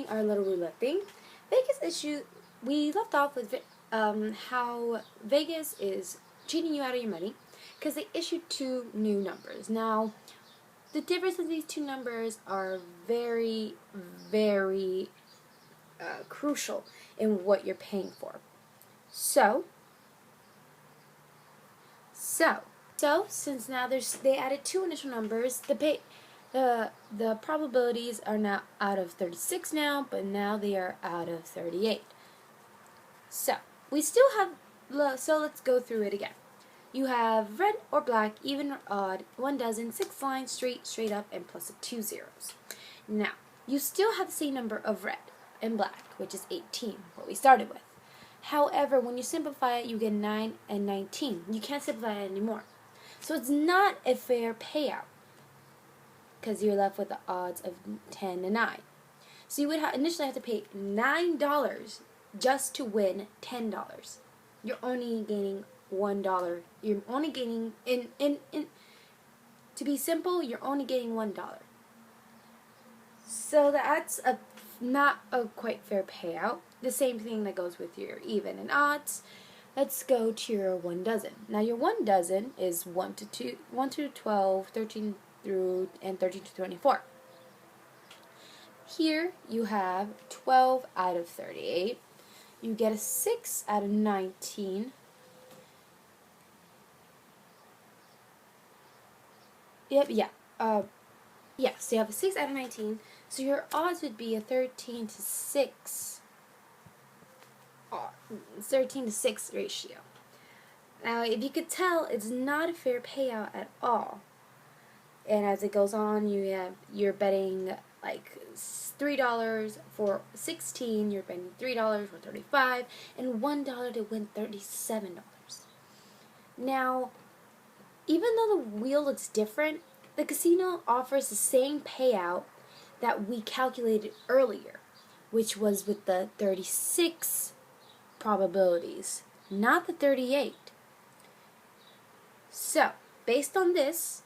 continuing our little roulette thing, we left off with how Vegas is cheating you out of your money because they issued two new numbers. Now, the difference in these two numbers are very, very crucial in what you're paying for. So since now they added two initial numbers, the probabilities are now out of 36 now, but now they are out of 38. So we still have, so let's go through it again. You have red or black, even or odd, 1 dozen, 6 lines, straight up, and plus 2 zeros. Now, you still have the same number of red and black, which is 18, what we started with. However, when you simplify it, you get 9 and 19. You can't simplify it anymore. So it's not a fair payout because you're left with the odds of 10 to 9. So you would initially have to pay $9 just to win $10. You're only gaining $1. You're only gaining, to be simple, you're only gaining $1. So that's not a quite fair payout. The same thing that goes with your even and odds. Let's go to your 1 dozen. Now your 1 dozen is 1 to 12, 13 through, and 13 to 24. Here you have 12 out of 38. You get a 6 out of 19. So you have a 6 out of 19. So your odds would be a 13 to 6. 13 to 6 ratio. Now, if you could tell, it's not a fair payout at all. And as it goes on, you're betting like $3 for 16. You're betting $3 for 35, and $1 to win $37. Now, even though the wheel looks different, the casino offers the same payout that we calculated earlier, which was with the 36 probabilities, not the 38. So, based on this,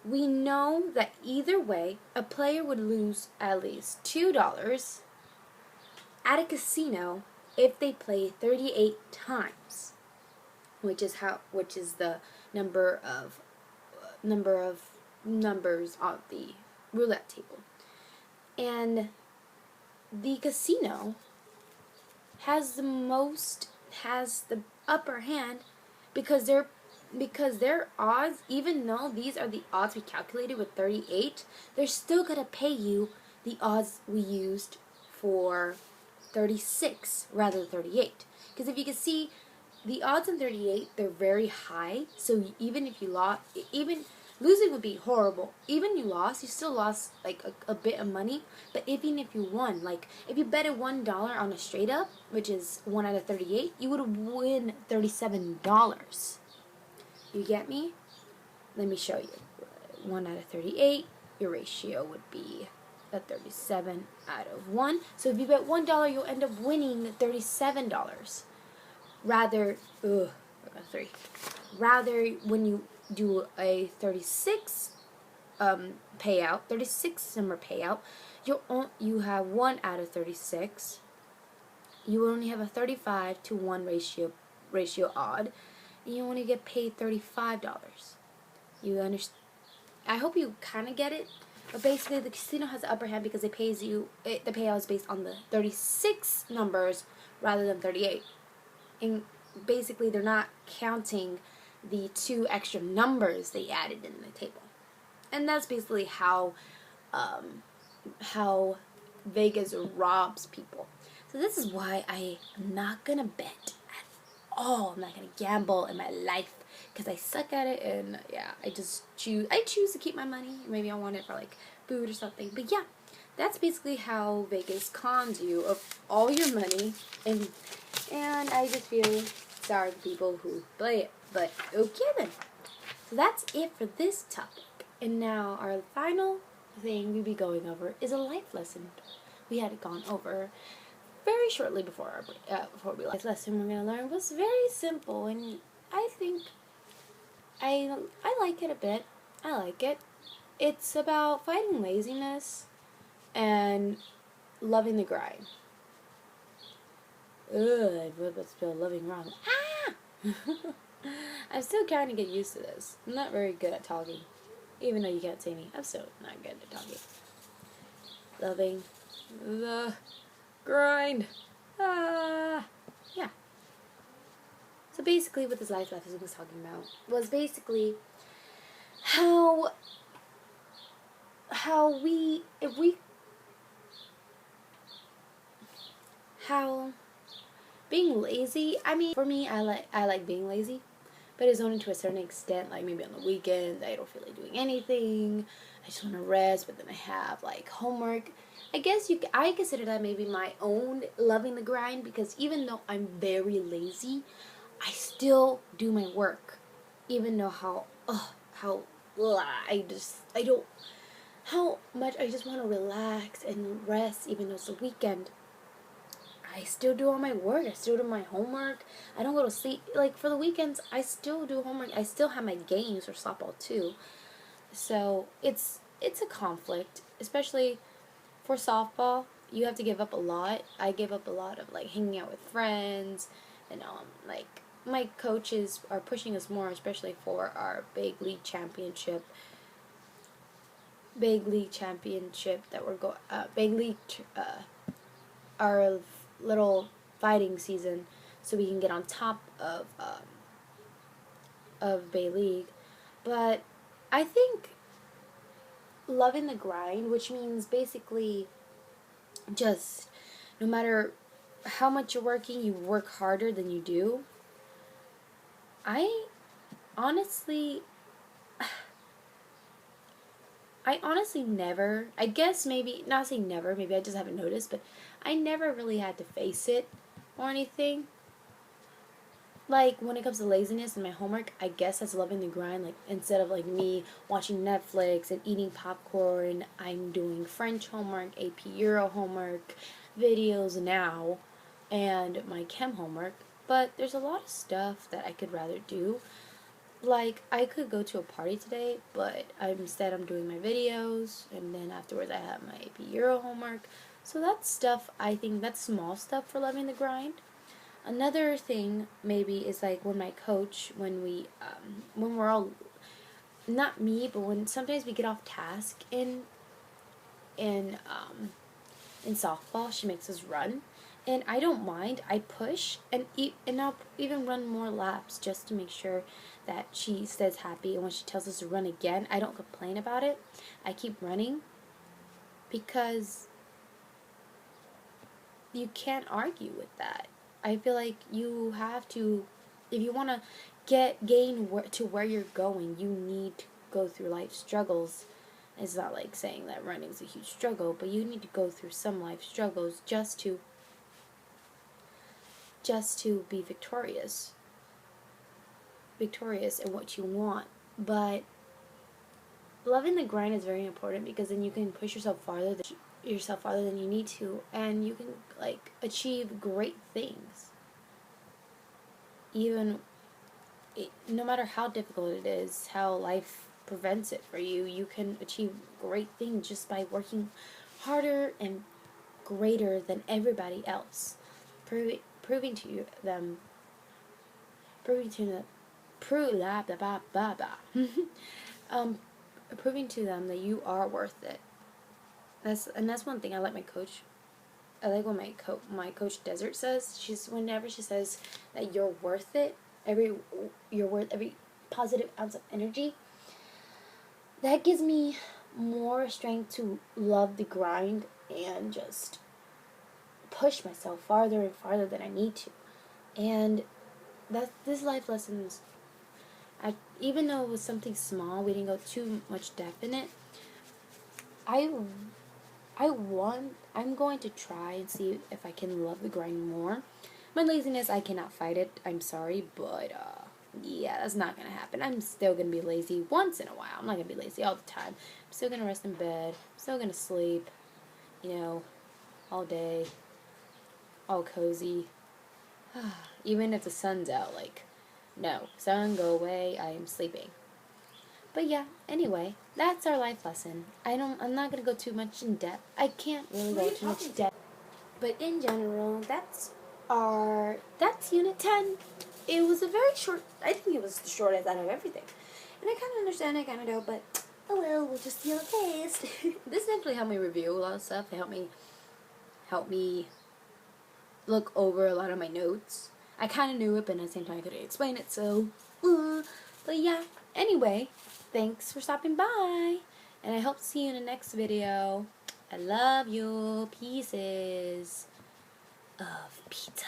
we know that either way, a player would lose at least $2 at a casino if they play 38 times, which is the number of numbers on the roulette table. And the casino has the upper hand because their odds, even though these are the odds we calculated with 38, they're still going to pay you the odds we used for 36 rather than 38. Because if you can see, the odds in 38, they're very high, so even if you lost, even losing would be horrible. Even you lost, you still lost like a bit of money. But even if you won, like if you betted $1 on a straight up, which is 1 out of 38, you would win $37. You get me? Let me show you. 1 out of 38, your ratio would be a 37 out of 1. So if you bet $1, you'll end up winning $37. Rather, when you do a 36 payout, 36 number payout, you have 1 out of 36. You only have a 35 to 1 ratio odd, and you only get paid $35. You understand? I hope you kind of get it. But basically, the casino has the upper hand because it pays you. The payout is based on the 36 numbers rather than 38. And basically, they're not counting the 2 extra numbers they added in the table. And that's basically how Vegas robs people. So this is why I am not gonna bet at all. I'm not gonna gamble in my life because I suck at it, and yeah, I choose to keep my money. Maybe I want it for like food or something. But yeah, that's basically how Vegas cons you of all your money, and I just feel sorry for people who play it. But okay then. So that's it for this topic. And now our final thing we'll be going over is a life lesson we had gone over very shortly before we left. This lesson we're going to learn was very simple, and I think I like it a bit. I like it. It's about fighting laziness and loving the grind. Ugh, I was about to spell loving wrong. Ah! I'm still trying to get used to this. I'm not very good at talking. Even though you can't see me, I'm still not good at talking. Loving the grind. Ah! Yeah. So basically what this life lesson was talking about was basically how we, if we, how being lazy, I mean, for me, I like being lazy, but it's only to a certain extent. Like maybe on the weekends, I don't feel like doing anything. I just want to rest, but then I have like homework. I guess I consider that maybe my own loving the grind, because even though I'm very lazy, I still do my work, even though I don't, how much I just want to relax and rest, even though it's the weekend. I still do all my work. I still do my homework. I don't go to sleep. Like, for the weekends, I still do homework. I still have my games for softball, too. So, it's a conflict. Especially for softball, you have to give up a lot. I give up a lot of, like, hanging out with friends. And, like, my coaches are pushing us more, especially for our big league championship. That we're going, our little fighting season, so we can get on top of Bay League. But I think loving the grind, which means basically just no matter how much you're working, you work harder than you do. I honestly never, I guess maybe, not saying never, maybe I just haven't noticed, but I never really had to face it or anything. Like, when it comes to laziness and my homework, I guess that's loving the grind. Like, instead of, like, me watching Netflix and eating popcorn, I'm doing French homework, AP Euro homework, videos now, and my chem homework. But there's a lot of stuff that I could rather do. Like, I could go to a party today, but instead I'm doing my videos, and then afterwards I have my AP Euro homework. So that's stuff, I think that's small stuff for loving the grind. Another thing maybe is like when my coach, when we're all, not me, but when sometimes we get off task in um, in softball, she makes us run, and I don't mind. I push and I'll even run more laps just to make sure that she stays happy. And when she tells us to run again, I don't complain about it. I keep running because you can't argue with that. I feel like you have to, if you want to gain to where you're going, you need to go through life struggles. It's not like saying that running is a huge struggle, but you need to go through some life struggles just to be victorious in what you want. But loving the grind is very important, because then you can push yourself farther than you need to, and you can like achieve great things. Even no matter how difficult it is, how life prevents it for you, you can achieve great things just by working harder and greater than everybody else, proving to them, proving to the, um, proving to them that you are worth it. That's one thing I like my coach. I like what my coach Desert says. Whenever she says that you're worth it, you're worth every positive ounce of energy. That gives me more strength to love the grind and just push myself farther and farther than I need to. And this life lessons, even though it was something small, we didn't go too much depth in it. I'm going to try and see if I can love the grind more. My laziness, I cannot fight it. I'm sorry, but yeah, that's not gonna happen. I'm still gonna be lazy once in a while. I'm not gonna be lazy all the time. I'm still gonna rest in bed. I'm still gonna sleep, all day, all cozy. Even if the sun's out, like, no, sun, go away, I am sleeping. But yeah, anyway, that's our life lesson. I'm not gonna go too much in depth. I can't really go too much depth. But in general, that's Unit 10. It was a very short, I think it was the shortest out of everything. And I kind of understand, I kind of don't, but oh well, we'll just see how it goes. This actually helped me review a lot of stuff. It helped me look over a lot of my notes. I kind of knew it, but at the same time I couldn't explain it, so, but yeah. Anyway, thanks for stopping by, and I hope to see you in the next video. I love you. Pieces of pizza.